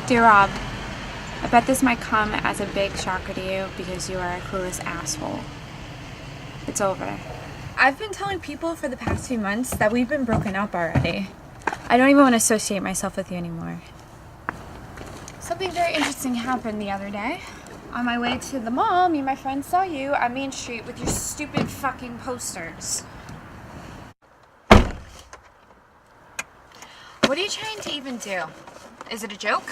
Dear Rob, I bet this might come as a big shocker to you because you are a clueless asshole. It's over. I've been telling people for the past few months that we've been broken up already. I don't even want to associate myself with you anymore. Something very interesting happened the other day. On my way to the mall, me and my friend saw you on Main Street with your stupid fucking posters. What are you trying to even do? Is it a joke?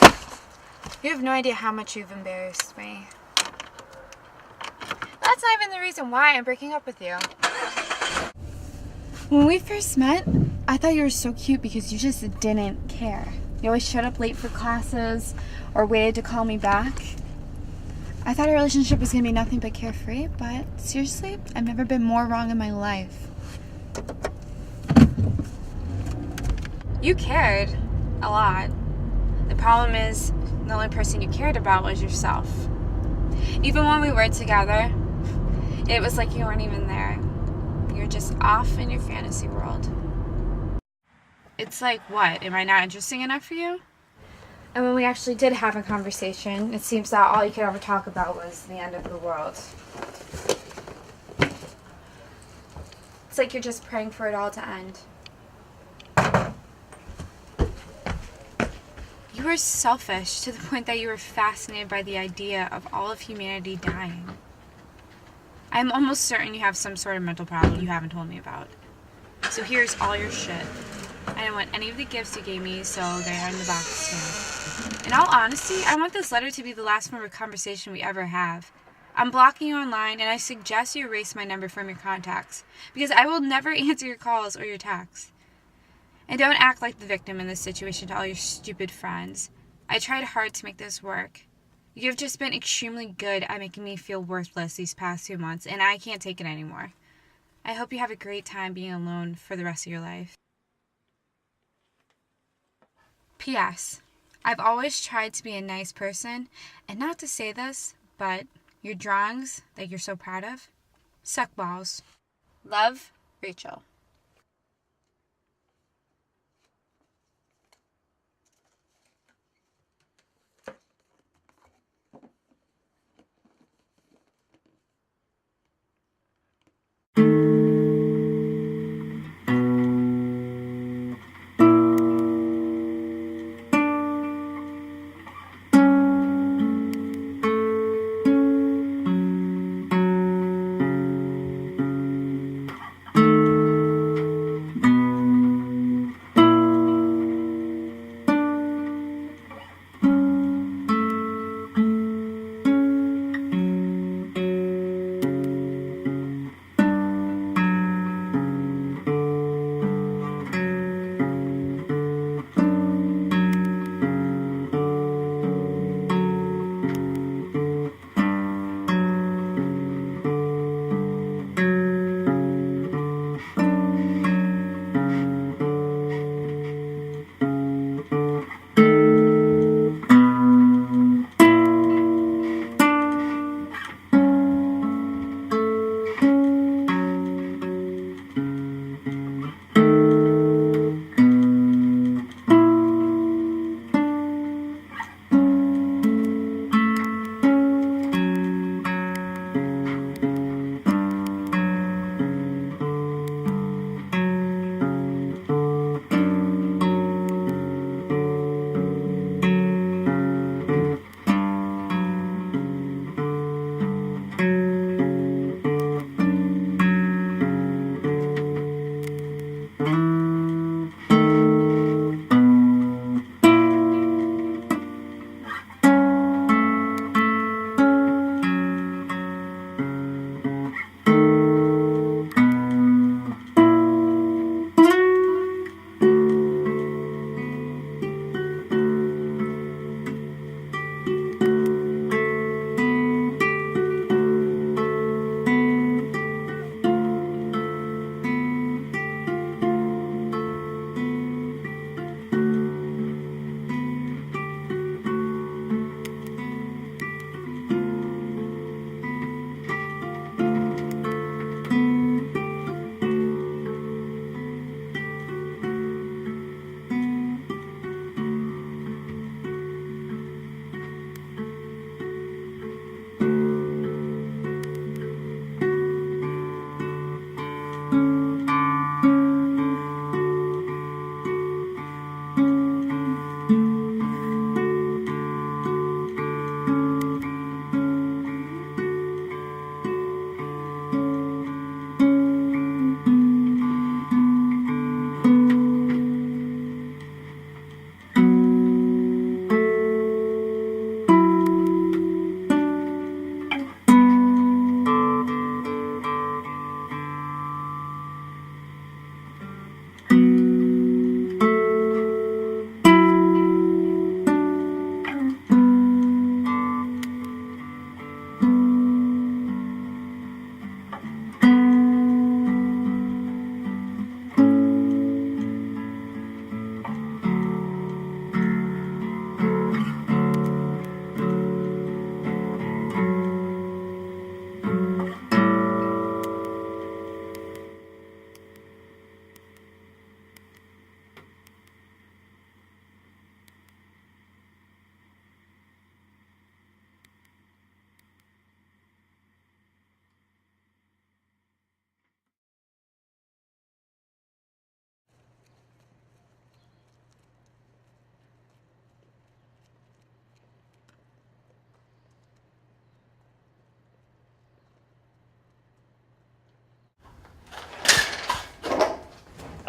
You have no idea how much you've embarrassed me. That's not even the reason why I'm breaking up with you. When we first met, I thought you were so cute because you just didn't care. You always showed up late for classes or waited to call me back. I thought our relationship was going to be nothing but carefree, but seriously, I've never been more wrong in my life. You cared a lot. The problem is, the only person you cared about was yourself. Even when we were together, it was like you weren't even there. You were just off in your fantasy world. It's like, what? Am I not interesting enough for you? And when we actually did have a conversation, it seems that all you could ever talk about was the end of the world. It's like you're just praying for it all to end. You were selfish to the point that you were fascinated by the idea of all of humanity dying. I'm almost certain you have some sort of mental problem you haven't told me about. So here's all your shit. I don't want any of the gifts you gave me, so they're in the box too. In all honesty, I want this letter to be the last form of conversation we ever have. I'm blocking you online, and I suggest you erase my number from your contacts, because I will never answer your calls or your texts. And don't act like the victim in this situation to all your stupid friends. I tried hard to make this work. You've just been extremely good at making me feel worthless these past 2 months, and I can't take it anymore. I hope you have a great time being alone for the rest of your life. P.S. I've always tried to be a nice person, and not to say this, but your drawings that you're so proud of suck balls. Love, Rachel.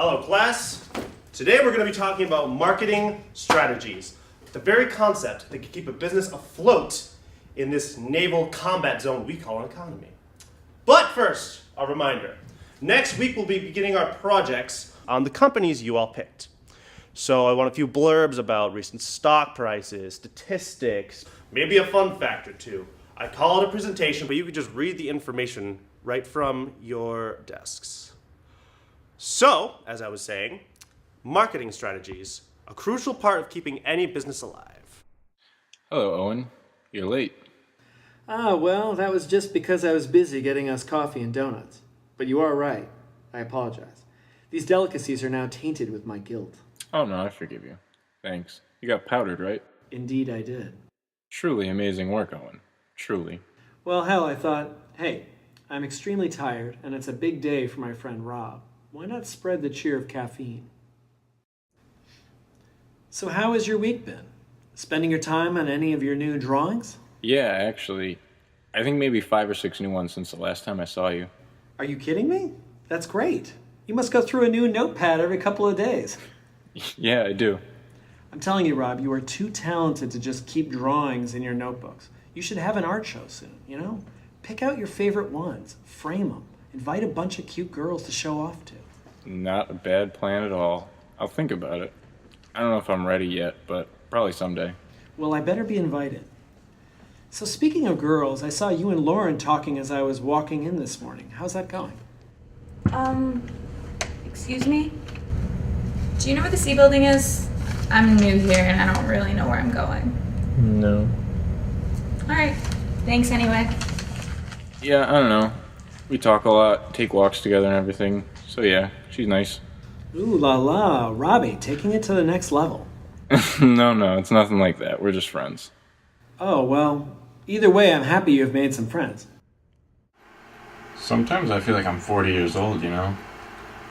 Hello, class. Today we're going to be talking about marketing strategies, the very concept that can keep a business afloat in this naval combat zone we call an economy. But first, a reminder. Next week we'll be beginning our projects on the companies you all picked. So I want a few blurbs about recent stock prices, statistics, maybe a fun fact or two. I call it a presentation, but you can just read the information right from your desks. So, as I was saying, marketing strategies, a crucial part of keeping any business alive. Hello, Owen. You're late. Well, that was just because I was busy getting us coffee and donuts. But you are right. I apologize. These delicacies are now tainted with my guilt. Oh, no, I forgive you. Thanks. You got powdered, right? Indeed I did. Truly amazing work, Owen. Truly. Well, hell, I thought, hey, I'm extremely tired, and it's a big day for my friend Rob. Why not spread the cheer of caffeine? So how has your week been? Spending your time on any of your new drawings? Yeah, actually, I think maybe 5 or 6 new ones since the last time I saw you. Are you kidding me? That's great. You must go through a new notepad every couple of days. Yeah, I do. I'm telling you, Rob, you are too talented to just keep drawings in your notebooks. You should have an art show soon, you know? Pick out your favorite ones, frame them, invite a bunch of cute girls to show off to. Not a bad plan at all. I'll think about it. I don't know if I'm ready yet, but probably someday. Well, I better be invited. So speaking of girls, I saw you and Lauren talking as I was walking in this morning. How's that going? Excuse me? Do you know where the C building is? I'm new here and I don't really know where I'm going. No. Alright. Thanks anyway. Yeah, I don't know. We talk a lot, take walks together and everything. So yeah, she's nice. Ooh la la, Robbie, taking it to the next level. No, it's nothing like that. We're just friends. Oh, well, either way, I'm happy you've made some friends. Sometimes I feel like I'm 40 years old, you know?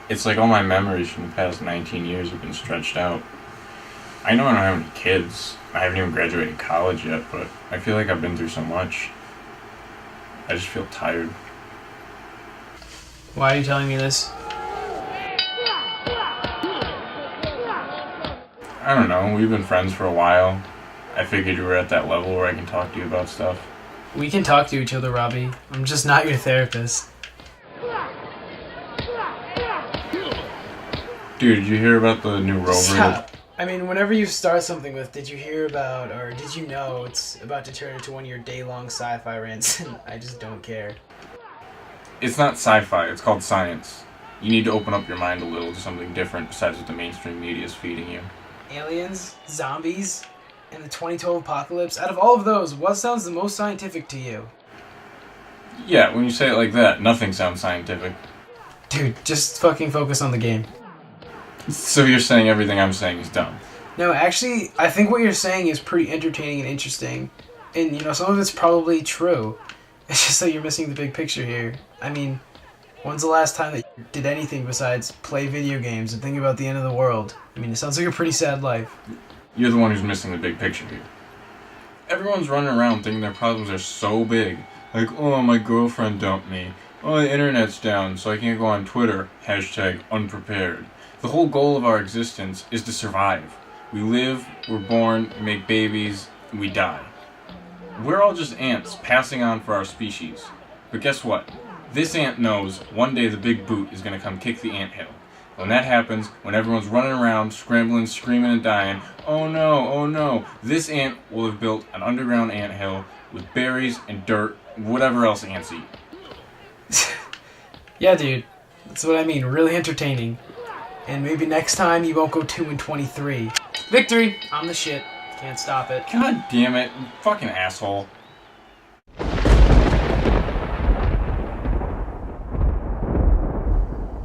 It's like all my memories from the past 19 years have been stretched out. I know I don't have any kids. I haven't even graduated college yet, but I feel like I've been through so much. I just feel tired. Why are you telling me this? I don't know. We've been friends for a while. I figured you were at that level where I can talk to you about stuff. We can talk to each other, Robbie. I'm just not your therapist. Dude, did you hear about the new rover? Stop. I mean, whenever you start something with, did you hear about, or did you know, it's about to turn into one of your day-long sci-fi rants, and I just don't care. It's not sci-fi, it's called science. You need to open up your mind a little to something different besides what the mainstream media is feeding you. Aliens, zombies, and the 2012 apocalypse, out of all of those, what sounds the most scientific to you? Yeah, when you say it like that, nothing sounds scientific. Dude, just fucking focus on the game. So you're saying everything I'm saying is dumb? No, actually, I think what you're saying is pretty entertaining and interesting. And, you know, some of it's probably true. It's just that you're missing the big picture here. I mean, when's the last time that you did anything besides play video games and think about the end of the world? I mean, it sounds like a pretty sad life. You're the one who's missing the big picture here. Everyone's running around thinking their problems are so big. Like, oh, my girlfriend dumped me. Oh, the internet's down, so I can't go on Twitter. #unprepared. The whole goal of our existence is to survive. We live, we're born, we make babies, and we die. We're all just ants passing on for our species. But guess what? This ant knows one day the big boot is going to come kick the anthill. When that happens, when everyone's running around, scrambling, screaming, and dying, oh no, this ant will have built an underground anthill with berries and dirt, whatever else ants eat. Yeah, dude. That's what I mean. Really entertaining. And maybe next time you won't go 2-23. Victory! I'm the shit. Can't stop it. God damn it, you fucking asshole.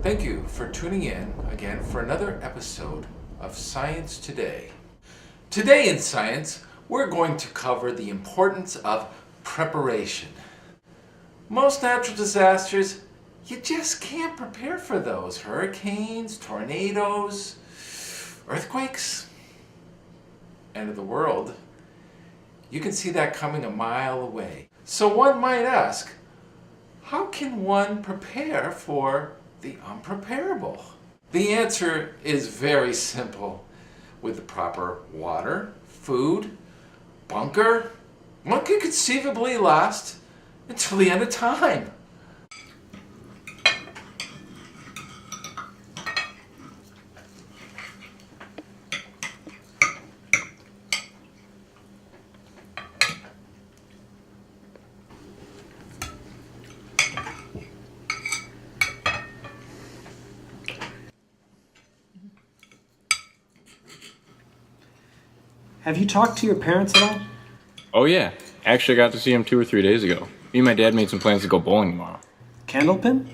Thank you for tuning in again for another episode of Science Today. Today in Science, we're going to cover the importance of preparation. Most natural disasters, you just can't prepare for those. Hurricanes, tornadoes, earthquakes, end of the world. You can see that coming a mile away. So one might ask, how can one prepare for the unpreparable? The answer is very simple. With the proper water, food, bunker, one could conceivably last until the end of time. Have you talked to your parents at all? Oh yeah, actually I got to see him 2 or 3 days ago. Me and my dad made some plans to go bowling tomorrow. Candlepin?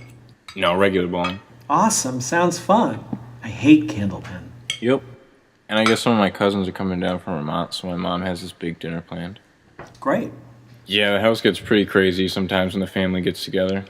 No, regular bowling. Awesome, sounds fun. I hate Candlepin. Yep. And I guess some of my cousins are coming down from Vermont, so my mom has this big dinner planned. Great. Yeah, the house gets pretty crazy sometimes when the family gets together.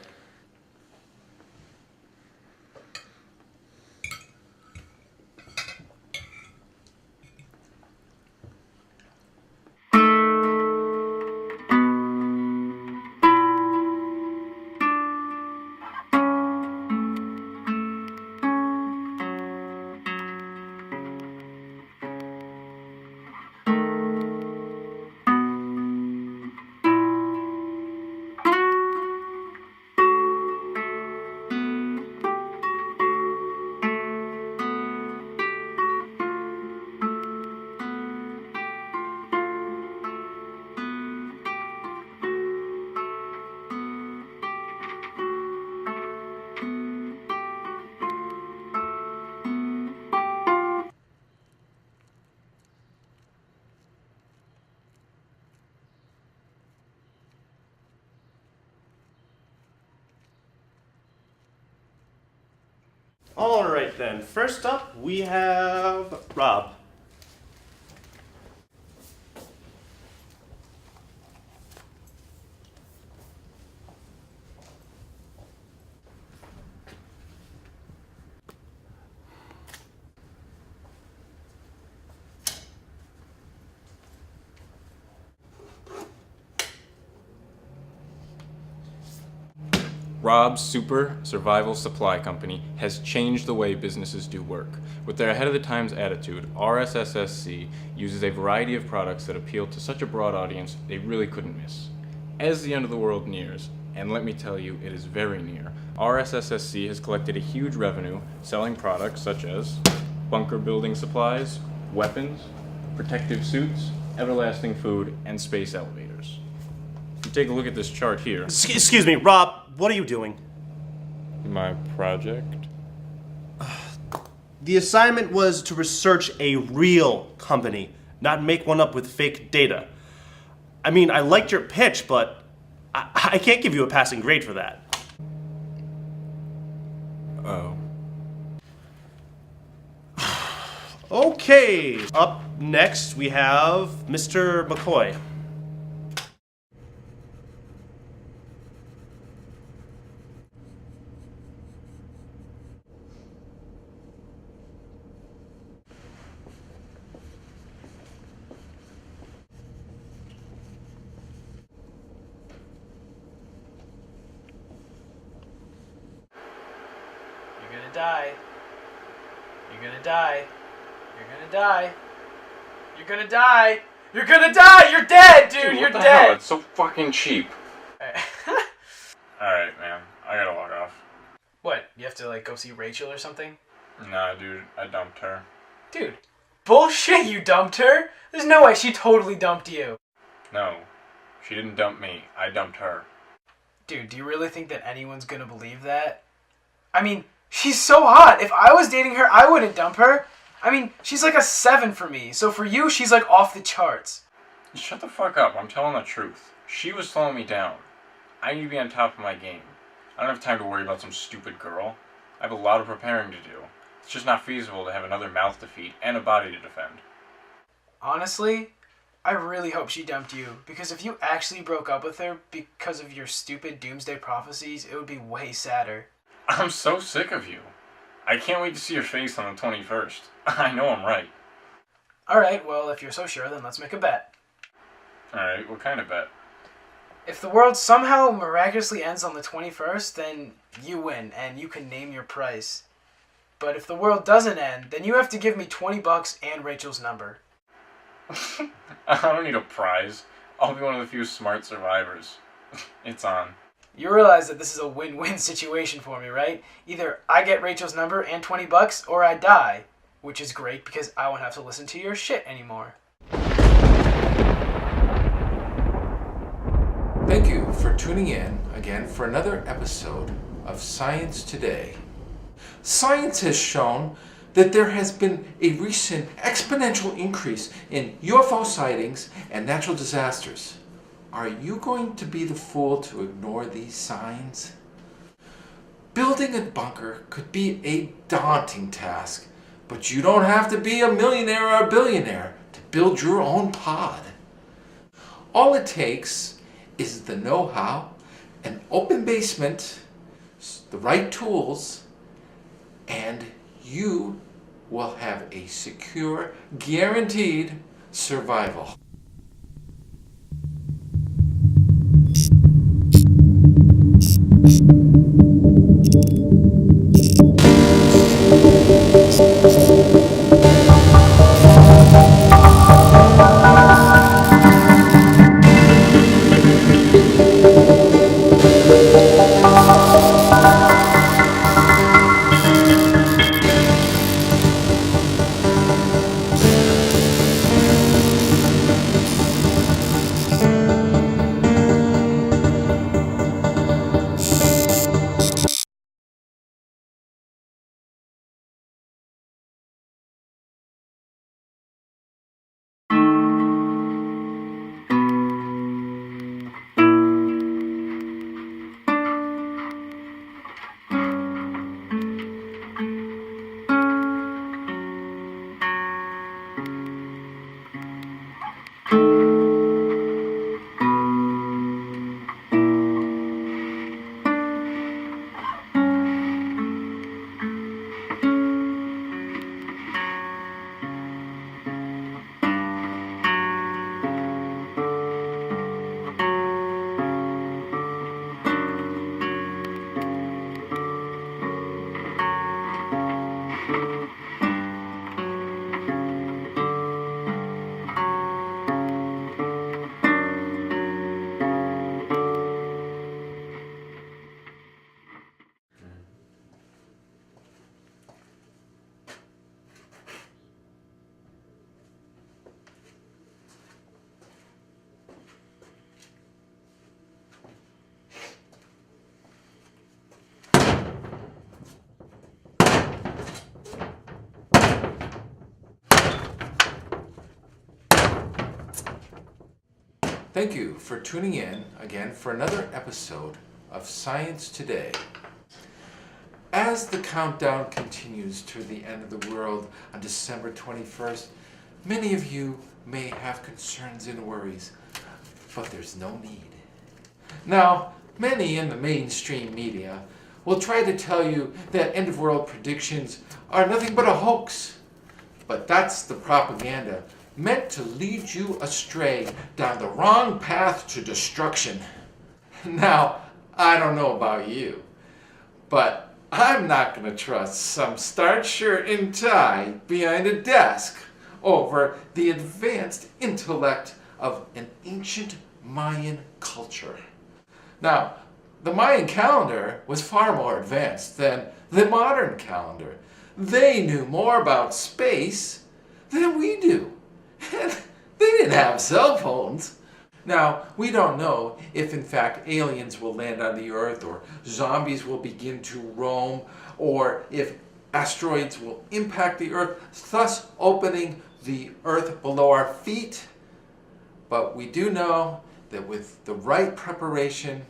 All right then. First up, we have Rob. Rob's Super Survival Supply Company has changed the way businesses do work. With their ahead-of-the-times attitude, RSSSC uses a variety of products that appeal to such a broad audience they really couldn't miss. As the end of the world nears, and let me tell you, it is very near, RSSSC has collected a huge revenue selling products such as bunker building supplies, weapons, protective suits, everlasting food, and space elevators. If you take a look at this chart here... Excuse me, Rob, what are you doing? My project? The assignment was to research a real company, not make one up with fake data. I mean, I liked your pitch, but I can't give you a passing grade for that. Oh. Okay, up next we have Mr. McCoy. You're gonna die. You're gonna die. You're gonna die. You're gonna die. You're gonna die. You're dead, dude. You're what the hell? dead. It's so fucking cheap. Alright, man. I gotta log off. What? You have to like go see Rachel or something? Nah, dude. I dumped her. Dude, bullshit. You dumped her? There's no way. She totally dumped you. No. She didn't dump me. I dumped her. Dude, do you really think that anyone's gonna believe that? I mean, she's so hot. If I was dating her, I wouldn't dump her. I mean, she's like a 7 for me. So for you, she's like off the charts. Shut the fuck up. I'm telling the truth. She was slowing me down. I need to be on top of my game. I don't have time to worry about some stupid girl. I have a lot of preparing to do. It's just not feasible to have another mouth to feed and a body to defend. Honestly, I really hope she dumped you. Because if you actually broke up with her because of your stupid doomsday prophecies, it would be way sadder. I'm so sick of you. I can't wait to see your face on the 21st. I know I'm right. Alright, well, if you're so sure, then let's make a bet. Alright, what kind of bet? If the world somehow miraculously ends on the 21st, then you win, and you can name your price. But if the world doesn't end, then you have to give me $20 and Rachel's number. I don't need a prize. I'll be one of the few smart survivors. It's on. You realize that this is a win-win situation for me, right? Either I get Rachel's number and $20 or I die. Which is great because I won't have to listen to your shit anymore. Thank you for tuning in again for another episode of Science Today. Science has shown that there has been a recent exponential increase in UFO sightings and natural disasters. Are you going to be the fool to ignore these signs? Building a bunker could be a daunting task, but you don't have to be a millionaire or a billionaire to build your own pod. All it takes is the know-how, an open basement, the right tools, and you will have a secure, guaranteed survival. Thank you for tuning in again for another episode of Science Today. As the countdown continues to the end of the world on December 21st, many of you may have concerns and worries, but there's no need. Now, many in the mainstream media will try to tell you that end-of-world predictions are nothing but a hoax, but that's the propaganda meant to lead you astray down the wrong path to destruction. Now, I don't know about you, but I'm not going to trust some starched shirt and tie behind a desk over the advanced intellect of an ancient Mayan culture. Now, the Mayan calendar was far more advanced than the modern calendar. They knew more about space than we do. And they didn't have cell phones. Now, we don't know if in fact aliens will land on the Earth, or zombies will begin to roam, or if asteroids will impact the Earth, thus opening the Earth below our feet. But we do know that with the right preparation,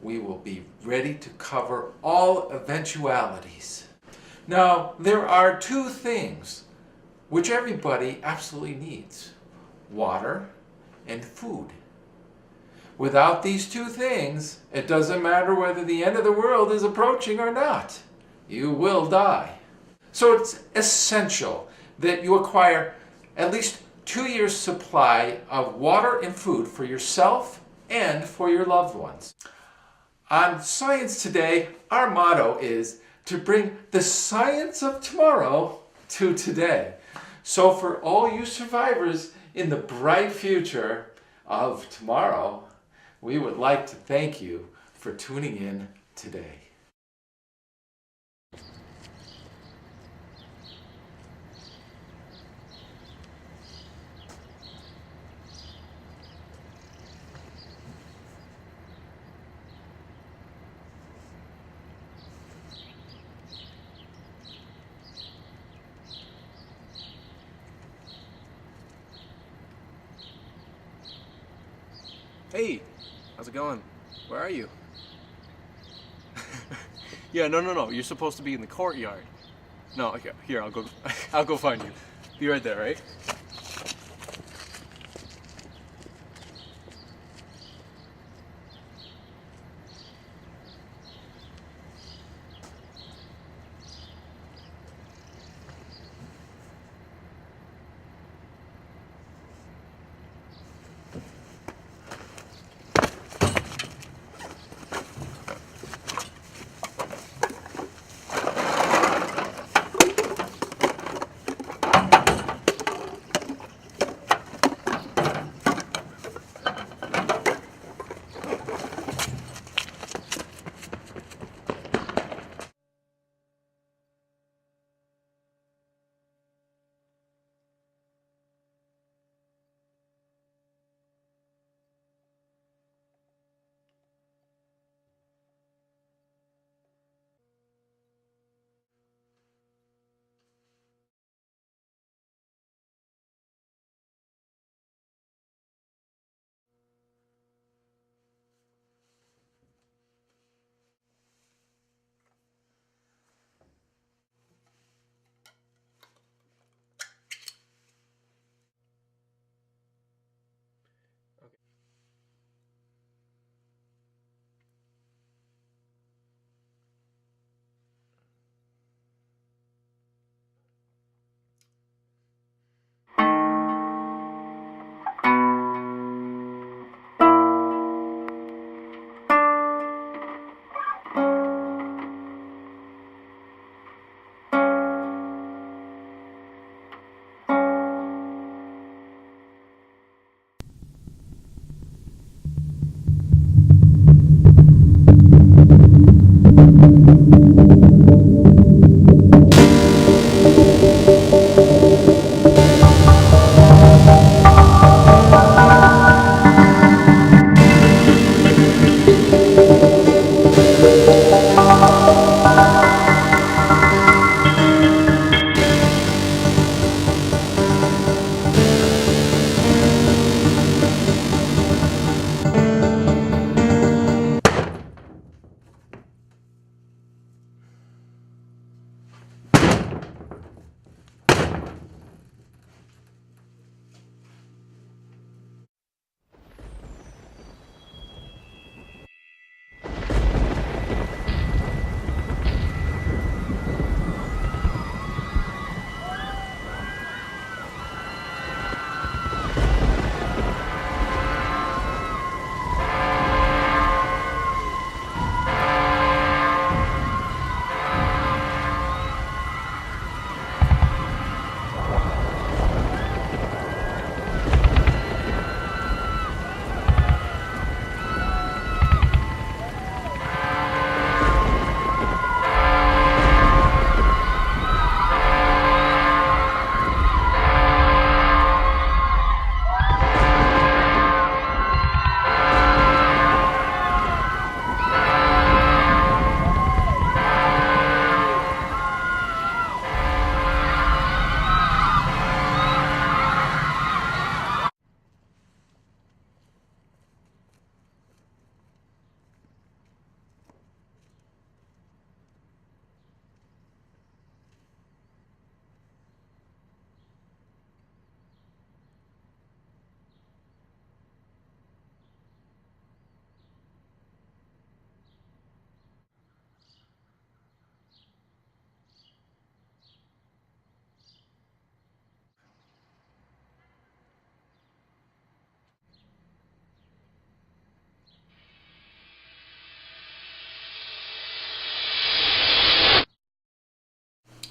we will be ready to cover all eventualities. Now, there are two things which everybody absolutely needs: water and food. Without these two things, it doesn't matter whether the end of the world is approaching or not. You will die. So it's essential that you acquire at least 2 years' supply of water and food for yourself and for your loved ones. On Science Today, our motto is to bring the science of tomorrow to today. So for all you survivors in the bright future of tomorrow, we would like to thank you for tuning in today. Hey, how's it going? Where are you? Yeah, no. You're supposed to be in the courtyard. No, okay, here, I'll go I'll go find you. Be right there, right?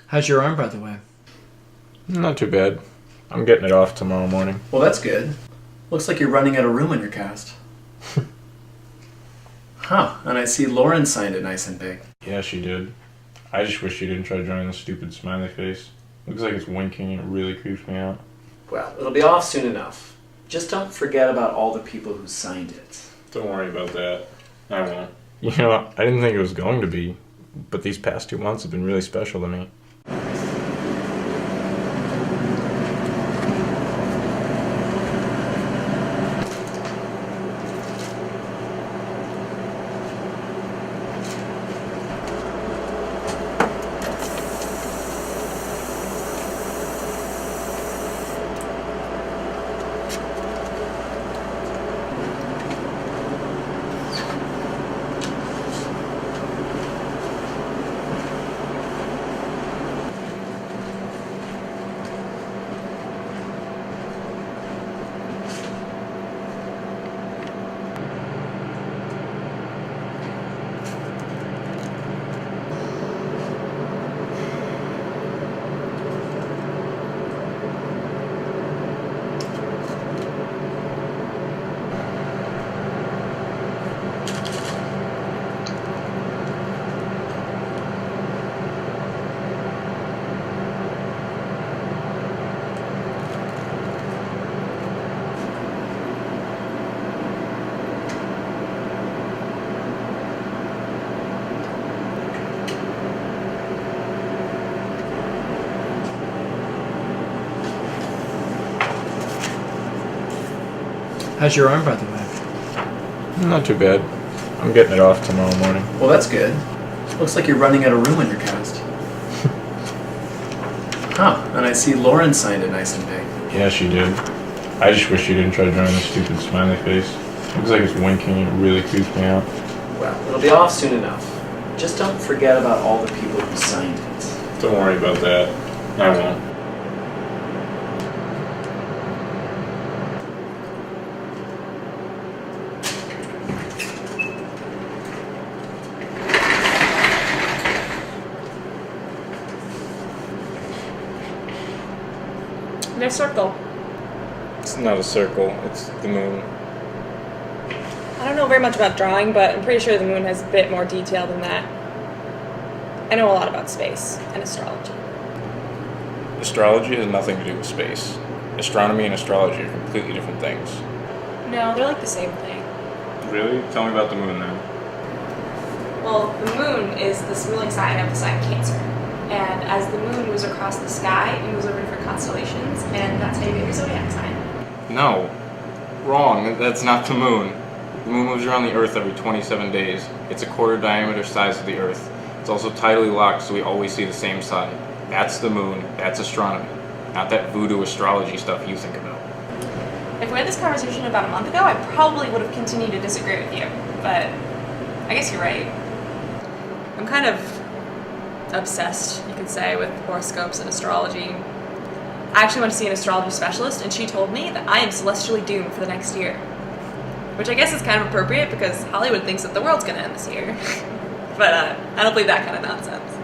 How's your arm, by the way? Not too bad. I'm getting it off tomorrow morning. Well, that's good. Looks like you're running out of room on your cast. Huh, and I see Lauren signed it nice and big. Yeah, she did. I just wish she didn't try drawing the stupid smiley face. Looks like it's winking and it really creeps me out. Well, it'll be off soon enough. Just don't forget about all the people who signed it. Don't worry about that. I won't. You know, I didn't think it was going to be, but these past 2 months have been really special to me. How's your arm, by the way? Not too bad. I'm getting it off tomorrow morning. Well, that's good. Looks like you're running out of room on your cast. Huh, and I see Lauren signed it nice and big. Yeah, she did. I just wish she didn't try drawing the stupid smiley face. Looks like it's winking and it really creeps me out. Well, it'll be off soon enough. Just don't forget about all the people who signed it. Don't worry about that. I won't. No circle. It's not a circle, it's the moon. I don't know very much about drawing, but I'm pretty sure the moon has a bit more detail than that. I know a lot about space and astrology. Astrology has nothing to do with space. Astronomy and astrology are completely different things. No, they're like the same thing. Really? Tell me about the moon then. Well, the moon is the ruling sign of the sign Cancer. And as the moon moves across the sky, it moves over different constellations, and that's how you get your zodiac sign. No. Wrong. That's not the moon. The moon moves around the Earth every 27 days. It's a quarter diameter size of the Earth. It's also tidally locked, so we always see the same side. That's the moon. That's astronomy. Not that voodoo astrology stuff you think about. If we had this conversation about a month ago, I probably would have continued to disagree with you, but I guess you're right. I'm kind of obsessed, you could say, with horoscopes and astrology. I actually went to see an astrology specialist, and she told me that I am celestially doomed for the next year. Which I guess is kind of appropriate because Hollywood thinks that the world's gonna end this year. But I don't believe that kind of nonsense.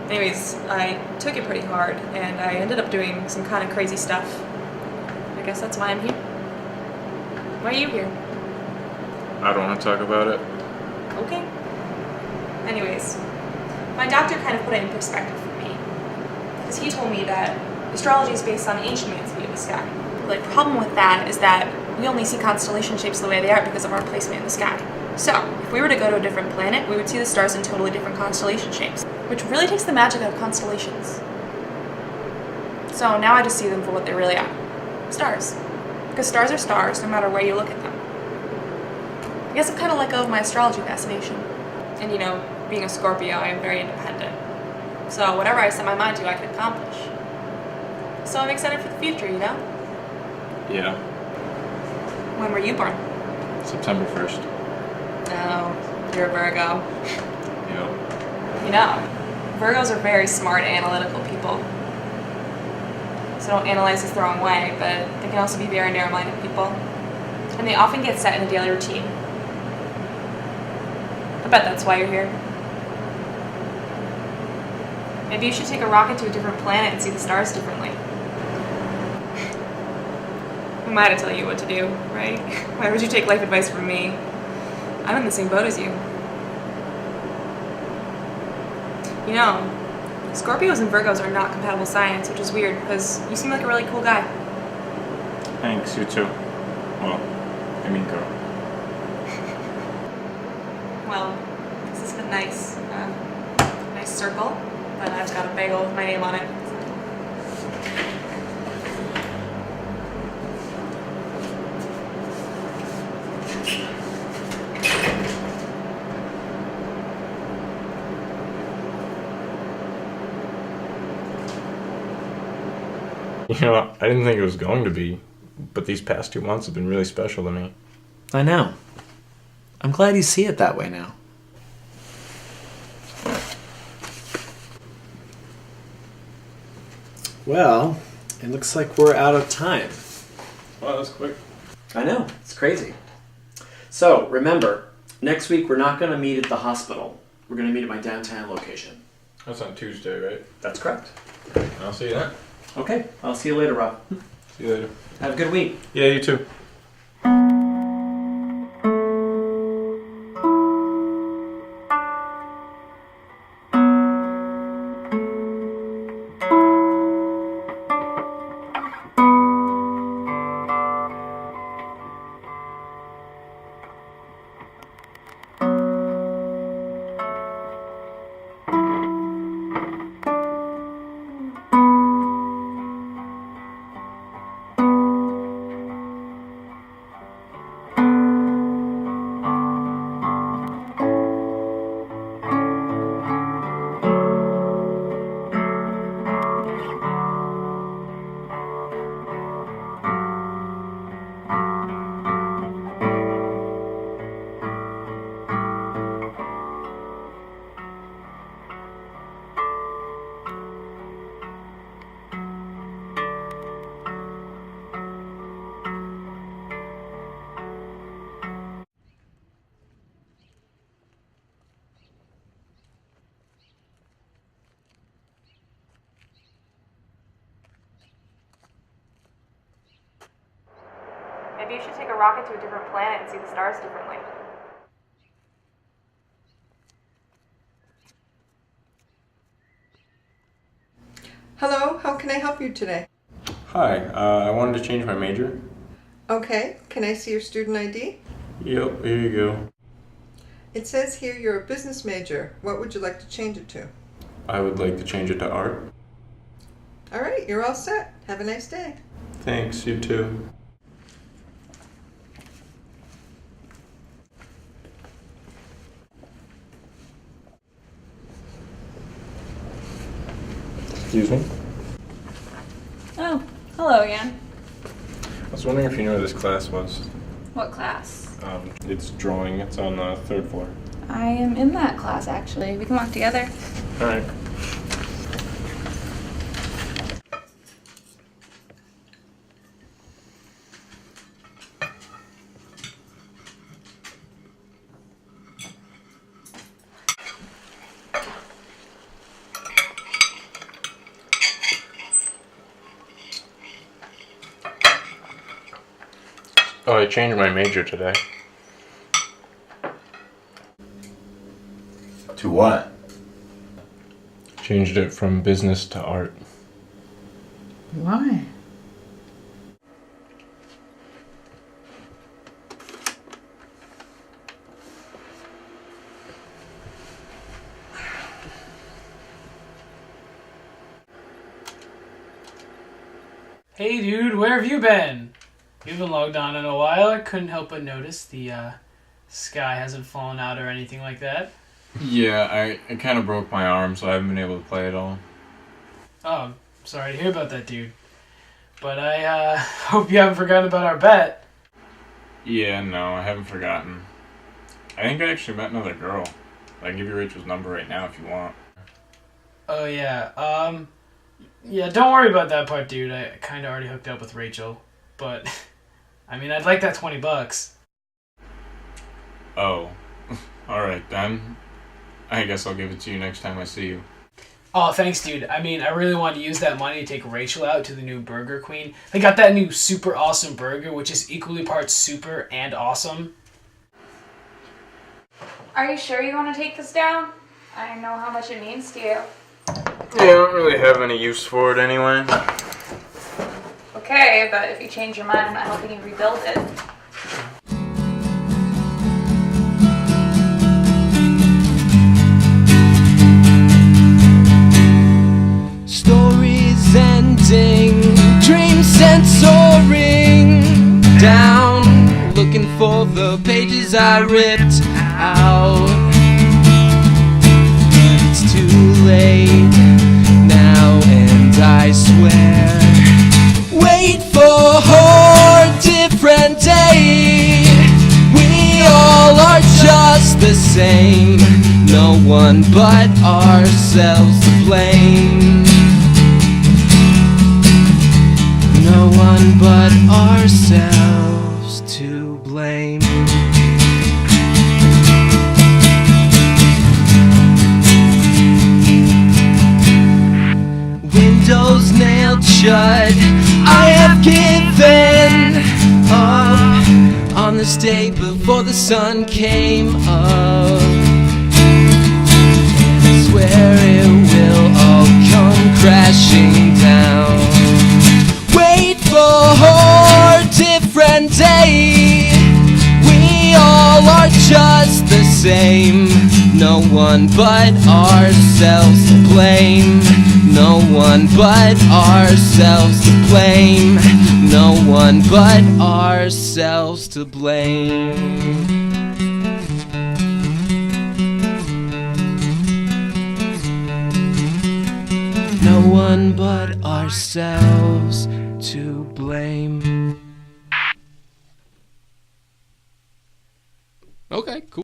Anyways, I took it pretty hard, and I ended up doing some kind of crazy stuff. I guess that's why I'm here. Why are you here? I don't want to talk about it. Okay. Anyways, my doctor kind of put it in perspective for me. Because he told me that astrology is based on the ancient man's view of the sky. The problem with that is that we only see constellation shapes the way they are because of our placement in the sky. So, if we were to go to a different planet, we would see the stars in totally different constellation shapes, which really takes the magic out of constellations. So now I just see them for what they really are. Stars. Because stars are stars, no matter where you look at them. I guess I've kind of let go of my astrology fascination. And you know, being a Scorpio, I am very independent. So whatever I set my mind to, I can accomplish. So I'm excited for the future, you know? Yeah. When were you born? September 1st. Oh, you're a Virgo. Yep. You know, Virgos are very smart, analytical people. So don't analyze this the wrong way, but they can also be very narrow-minded people. And they often get set in a daily routine. I bet that's why you're here. Maybe you should take a rocket to a different planet and see the stars differently. Who am I to tell you what to do, right? Why would you take life advice from me? I'm in the same boat as you. You know, Scorpios and Virgos are not compatible signs, which is weird because you seem like a really cool guy. Thanks, you too. Well, I mean girl. Well, this has been nice. Nice circle, but I've got a bagel with my name on it. You know, I didn't think it was going to be, but these past 2 months have been really special to me. I know. I'm glad you see it that way now. Well, it looks like we're out of time. Wow, that's quick. I know, it's crazy. So, remember, next week we're not going to meet at the hospital. We're going to meet at my downtown location. That's on Tuesday, right? That's correct. I'll see you then. Okay, I'll see you later, Rob. See you later. Have a good week. Yeah, you too. Maybe you should take a rocket to a different planet and see the stars differently. Hello, how can I help you today? Hi, I wanted to change my major. Okay, can I see your student ID? Yep, here you go. It says here you're a business major. What would you like to change it to? I would like to change it to art. All right, you're all set. Have a nice day. Thanks, you too. Excuse me? Oh, hello again. I was wondering if you knew where this class was. What class? It's drawing. It's on the 3rd floor. I am in that class, actually. We can walk together. All right. Oh, I changed my major today. To what? Changed it from business to art. Why? Hey dude, where have you been? You haven't logged on in a while. I couldn't help but notice the sky hasn't fallen out or anything like that. Yeah, I kind of broke my arm, so I haven't been able to play at all. Oh, I'm sorry to hear about that, dude. But I hope you haven't forgotten about our bet. Yeah, no, I haven't forgotten. I think I actually met another girl. I can give you Rachel's number right now if you want. Oh yeah, yeah, don't worry about that part, dude. I kind of already hooked up with Rachel. But, I mean, I'd like that $20. Oh, alright then. I guess I'll give it to you next time I see you. Oh, thanks, dude. I mean, I really wanted to use that money to take Rachel out to the new Burger Queen. They got that new super awesome burger, which is equally parts super and awesome. Are you sure you want to take this down? I know how much it means to you. Yeah, I don't really have any use for it anyway. Okay, but if you change your mind, I'm not helping you rebuild it. Stories ending, dreams soaring down, looking for the pages I ripped out. It's too late now, and I swear, wait for a different day. We all are just the same, no one but ourselves to blame. No one but ourselves to blame. Windows nailed shut, I have given up on this day before the sun came up. I swear it will all come crashing down. Wait for a different day. We all are just the same. No one but ourselves to blame. No one but ourselves to blame. No one but ourselves to blame. No one but ourselves to blame. Okay, cool.